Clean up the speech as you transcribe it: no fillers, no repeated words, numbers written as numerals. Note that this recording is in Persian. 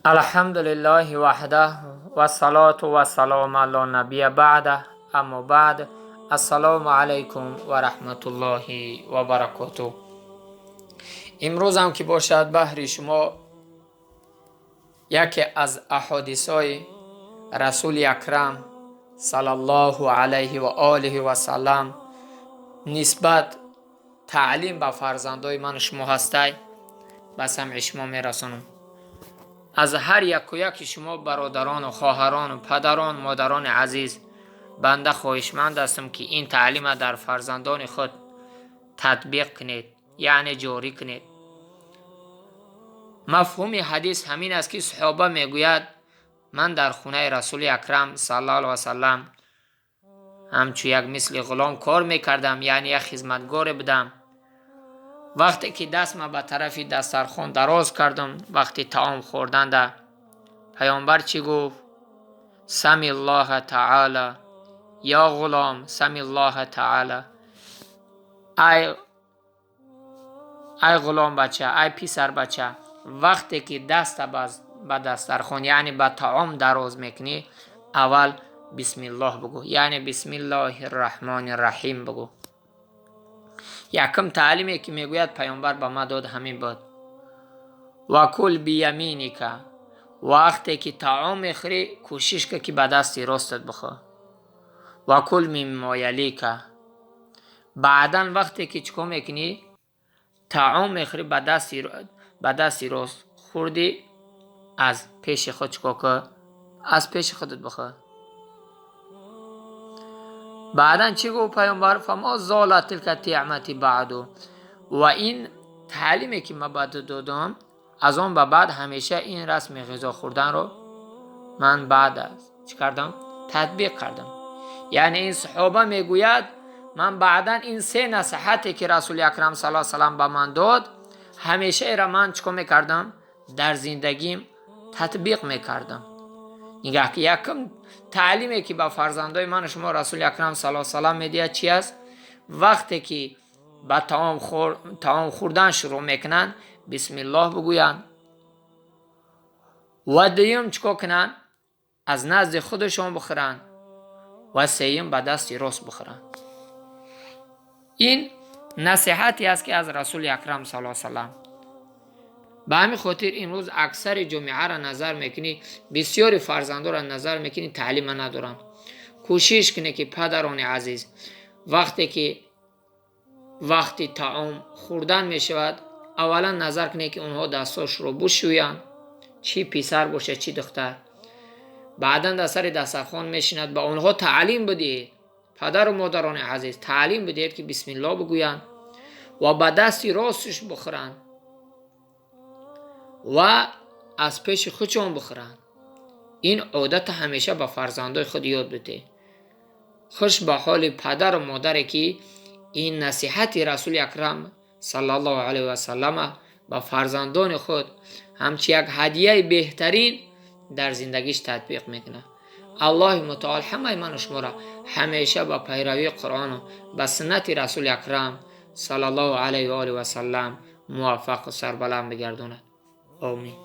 الحمد لله وحده و الصلاة و السلام علی نبی بعده. اما بعد، السلام علیکم و رحمت الله و برکاته. امروز هم که باشد بحر شما یکی از احادیث‌های رسول اکرم صلی الله علیه و آله و سلم نسبت تعلیم به فرزندای من شما هستی به سمع شما میرسانم. از هر یک و یک شما برادران و خواهران و پدران مادران عزیز بنده خواهشمند هستم که این تعلیم در فرزندان خود تطبیق کنید، یعنی جاری کنید. مفهوم حدیث همین است که صحابه میگوید من در خونه رسول اکرم صلی الله علیه و سلم همچون یک مثل غلام کار میکردم، یعنی یک خدمتگار بودم. وقتی که دست ما به طرف دسترخوان دراز کردم، وقتی طعام خوردن ده، پیامبر چی گفت؟ سمی الله تعالی، یا غلام سمی الله تعالی. ای غلام بچه، ای پسر بچه، وقتی که دست به دسترخوان یعنی به طعام دراز میکنی، اول بسم الله بگو، یعنی بسم الله الرحمن الرحیم بگو. یکم تعلیمی که میگوید پیامبر به ما داد همین بود. و کل بیمینک، وقتی که طعام میخوری کوشش که به دست راستت بخور. و کل مما یلیک، بعدا وقتی که چکو میکنی طعام میخوری به دست راست خوردی، از پیش خود چکو که از پیش خودت بخور. بعدا چی گفت پیامبر؟ فما زالت تلک طعمتی بعدو. و این تعلیمی که من بعد دادم، از آن به بعد همیشه این رسم غذا خوردن رو من بعد از چی کردم؟ تطبیق کردم. یعنی این صحابه میگوید من بعدا این سه نصیحتی که رسول اکرم صلی الله علیه و سلم به من داد، همیشه ایرا من چیکار میکردم؟ در زندگیم تطبیق میکردم. نگاه که یکم تعلیمی که به فرزندای من شما رسول اکرم صلی الله علیه و سلم میدهد چی است؟ وقتی که به طعام خوردن شروع میکنن بسم الله بگوین و دویم چیکار کنن؟ از نزد خودشون بخورن و سوم به دست راست بخورن. این نصیحتی است که از رسول اکرم صلی الله علیه و سلم. به همین خاطر امروز اکثر جامعه را نظر میکنی، بسیاری فرزندا را نظر میکنی تعلیم ندارن. کوشش کنی که پدران عزیز وقتی طعام خوردن میشود اولا نظر کنی که اونها دستاش رو بشوین، چی پسر باشه چی دختر. بعدا در سر دسترخوان میشیند، به اونها تعلیم بدهید. پدر و مادران عزیز تعلیم بدهید که بسم الله بگوین و به دست راستش بخورن و از پیش خودشون بخورن. این عادت همیشه به فرزندای خود یاد بده. خوش به حال پدر و مادر که این نصیحت رسول اکرم صلی الله علیه و سلم به فرزندان خود همچی یک هدیه بهترین در زندگیش تطبیق میکنه. الله متعال همه من و شما را همیشه با پیروی قرآن و به سنت رسول اکرم صلی الله علیه و آله و سلم موفق و سربلند بگرداند. آمین.